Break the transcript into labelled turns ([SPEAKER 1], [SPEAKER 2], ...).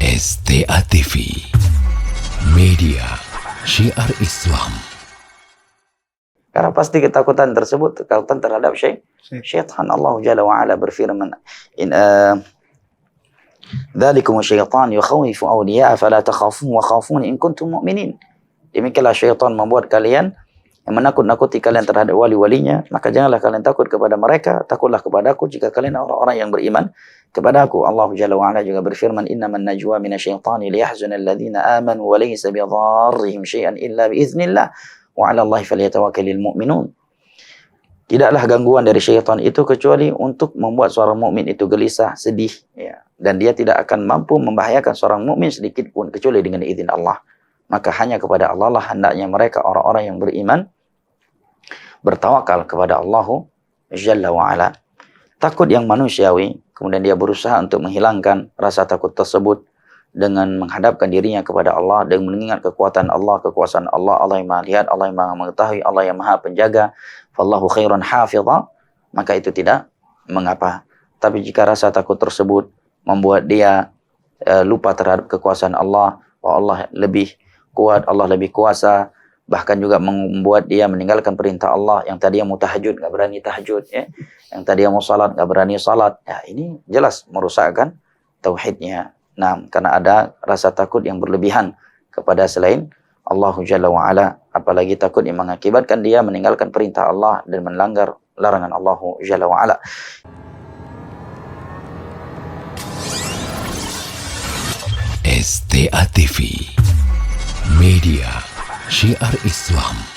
[SPEAKER 1] STA TV, media syiar Islam.
[SPEAKER 2] Karena pasti ketakutan tersebut, ketakutan terhadap syaitan. Allah Jalla wa'ala berfirman, "Dzalikum syaitan yukhawifu awliya'a fala takhafuhum wa khafuni in kuntum mu'minin." Demikianlah syaitan membuat kalian yang menakut-nakuti kalian terhadap wali-walinya, maka janganlah kalian takut kepada mereka, takutlah kepadaku jika kalian orang-orang yang beriman kepadaku. Allah Jalla wa'ala juga berfirman, "Innaman najwa minasyaitani liyahzuna alladhina amanu wa laysa bidharrihim syai'an illa biiznillah wa 'ala Allahi falyatawakkalul mu'minun." Tidaklah gangguan dari syaitan itu kecuali untuk membuat seorang mukmin itu gelisah, sedih, ya. Dan dia tidak akan mampu membahayakan seorang mukmin sedikit pun kecuali dengan izin Allah. Maka hanya kepada Allah lah hendaknya mereka orang-orang yang beriman bertawakal kepada Allah Jalla wa'ala. Takut yang manusiawi, kemudian dia berusaha untuk menghilangkan rasa takut tersebut dengan menghadapkan dirinya kepada Allah, dan mengingat kekuatan Allah, kekuasaan Allah, Allah yang maha lihat, Allah yang maha mengetahui, Allah yang maha penjaga. Fallahu khairun hafidha, maka itu tidak mengapa. Tapi jika rasa takut tersebut membuat dia lupa terhadap kekuasaan Allah, bahwa Allah lebih kuat, Allah lebih kuasa, bahkan juga membuat dia meninggalkan perintah Allah. Yang tadi yang mau tahajud nggak berani tahajud, ya. Yang tadi yang mau salat nggak berani salat, ya, ini jelas merusakkan tauhidnya. Nah, karena ada rasa takut yang berlebihan kepada selain Allah Jalla wa'ala, apalagi takut yang mengakibatkan dia meninggalkan perintah Allah dan melanggar larangan Allah Jalla wa'ala.
[SPEAKER 1] STA TV, media syiar Islam.